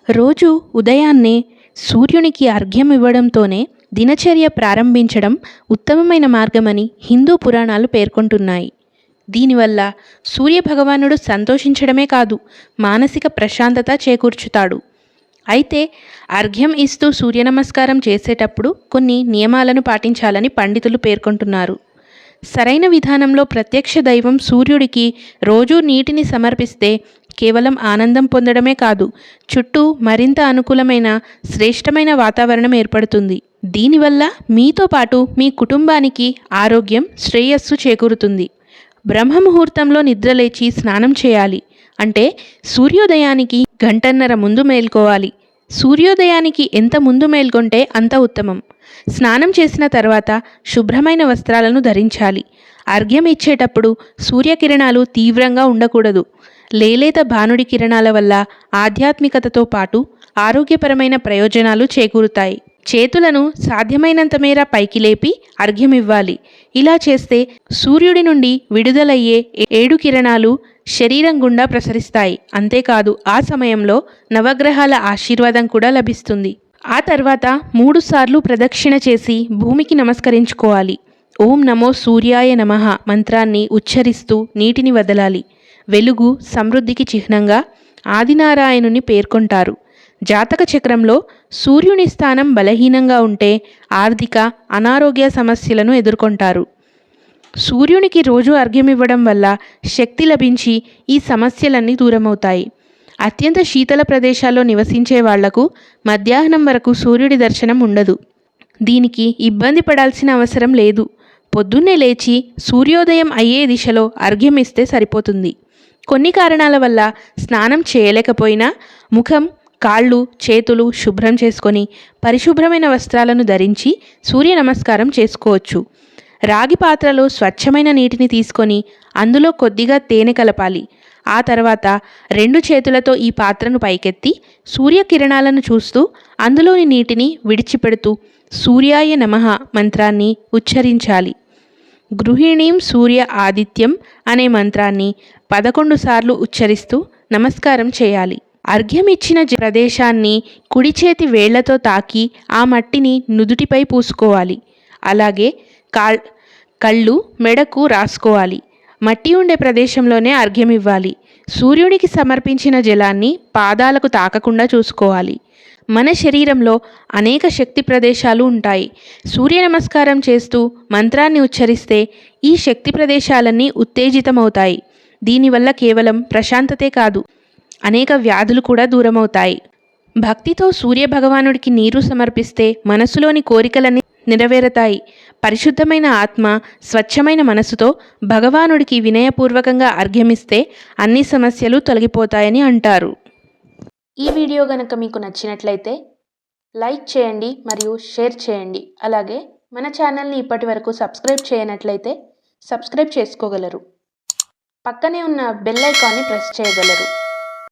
రోజు ఉదయాన్నే సూర్యునికి అర్ఘ్యం ఇవ్వడంతోనే దినచర్య ప్రారంభించడం ఉత్తమమైన మార్గమని హిందూ పురాణాలు పేర్కొంటున్నాయి. దీనివల్ల సూర్యభగవానుడు సంతోషించడమే కాదు, మానసిక ప్రశాంతత చేకూర్చుతాడు. అయితే అర్ఘ్యం ఇస్తూ సూర్యనమస్కారం చేసేటప్పుడు కొన్ని నియమాలను పాటించాలని పండితులు పేర్కొంటున్నారు. సరైన విధానంలో ప్రత్యక్ష దైవం సూర్యుడికి రోజూ నీటిని సమర్పిస్తే కేవలం ఆనందం పొందడమే కాదు, చుట్టూ మరింత అనుకూలమైన శ్రేష్టమైన వాతావరణం ఏర్పడుతుంది. దీనివల్ల మీతో పాటు మీ కుటుంబానికి ఆరోగ్యం, శ్రేయస్సు చేకూరుతుంది. బ్రహ్మముహూర్తంలో నిద్రలేచి స్నానం చేయాలి. అంటే సూర్యోదయానికి గంటన్నర ముందు మేల్కోవాలి. సూర్యోదయానికి ఎంత ముందు మేల్కొంటే అంత ఉత్తమం. స్నానం చేసిన తర్వాత శుభ్రమైన వస్త్రాలను ధరించాలి. అర్ఘ్యం ఇచ్చేటప్పుడు సూర్యకిరణాలు తీవ్రంగా ఉండకూడదు. లేలేత భానుడి కిరణాల వల్ల ఆధ్యాత్మికతతో పాటు ఆరోగ్యపరమైన ప్రయోజనాలు చేకూరుతాయి. చేతులను సాధ్యమైనంత మేర పైకి లేపి అర్ఘ్యం ఇవ్వాలి. ఇలా చేస్తే సూర్యుడి నుండి విడుదలయ్యే 7 కిరణాలు శరీరం గుండా ప్రసరిస్తాయి. అంతేకాదు ఆ సమయంలో నవగ్రహాల ఆశీర్వాదం కూడా లభిస్తుంది. ఆ తర్వాత 3 సార్లు ప్రదక్షిణ చేసి భూమికి నమస్కరించుకోవాలి. ఓం నమో సూర్యాయ నమః మంత్రాన్ని ఉచ్చరిస్తూ నీటిని వదలాలి. వెలుగు, సమృద్ధికి చిహ్నంగా ఆదినారాయణుని పేర్కొంటారు. జాతక చక్రంలో సూర్యుని స్థానం బలహీనంగా ఉంటే ఆర్థిక, అనారోగ్య సమస్యలను ఎదుర్కొంటారు. సూర్యునికి రోజు అర్ఘ్యం ఇవ్వడం వల్ల శక్తి లభించి ఈ సమస్యలన్నీ దూరమవుతాయి. అత్యంత శీతల ప్రదేశాల్లో నివసించే వాళ్లకు మధ్యాహ్నం వరకు సూర్యుడి దర్శనం ఉండదు. దీనికి ఇబ్బంది పడాల్సిన అవసరం లేదు. పొద్దున్నే లేచి సూర్యోదయం అయ్యే దిశలో అర్ఘ్యం ఇస్తే సరిపోతుంది. కొన్ని కారణాల వల్ల స్నానం చేయలేకపోయినా ముఖం, కాళ్ళు, చేతులు శుభ్రం చేసుకొని పరిశుభ్రమైన వస్త్రాలను ధరించి సూర్య నమస్కారం చేసుకోవచ్చు. రాగి పాత్రలో స్వచ్ఛమైన నీటిని తీసుకొని అందులో కొద్దిగా తేనె కలపాలి. ఆ తర్వాత 2 చేతులతో ఈ పాత్రను పైకెత్తి సూర్యకిరణాలను చూస్తూ అందులోని నీటిని విడిచిపెడుతూ సూర్యాయ నమః మంత్రాన్ని ఉచ్చరించాలి. గృహిణీం సూర్య ఆదిత్యం అనే మంత్రాన్ని 11 సార్లు ఉచ్చరిస్తూ నమస్కారం చేయాలి. అర్ఘ్యం ఇచ్చిన ప్రదేశాన్ని కుడి చేతి వేళ్లతో తాకి ఆ మట్టిని నుదుటిపై పూసుకోవాలి. అలాగే కళ్ళు, మెడకు రాసుకోవాలి. మట్టి ఉండే ప్రదేశంలోనే అర్ఘ్యం ఇవ్వాలి. సూర్యుడికి సమర్పించిన జలాన్ని పాదాలకు తాకకుండా చూసుకోవాలి. మన శరీరంలో అనేక శక్తి ప్రదేశాలు ఉంటాయి. సూర్య నమస్కారం చేస్తూ మంత్రాన్ని ఉచ్చరిస్తే ఈ శక్తి ప్రదేశాలన్నీ ఉత్తేజితమవుతాయి. దీనివల్ల కేవలం ప్రశాంతతే కాదు, అనేక వ్యాధులు కూడా దూరమవుతాయి. భక్తితో సూర్యభగవానుడికి నీరు సమర్పిస్తే మనసులోని కోరికలన్నీ నెరవేరతాయి. పరిశుద్ధమైన ఆత్మ, స్వచ్ఛమైన మనసుతో భగవానుడికి వినయపూర్వకంగా అర్ఘ్యమిస్తే అన్ని సమస్యలు తొలగిపోతాయని అంటారు. ఈ వీడియో గనక మీకు నచ్చినట్లయితే లైక్ చేయండి మరియు షేర్ చేయండి. అలాగే మన ఛానల్ని ఇప్పటి వరకు సబ్స్క్రైబ్ చేయనట్లయితే సబ్స్క్రైబ్ చేసుకోగలరు. పక్కనే ఉన్న బెల్ ఐకాన్ని ప్రెస్ చేయగలరు.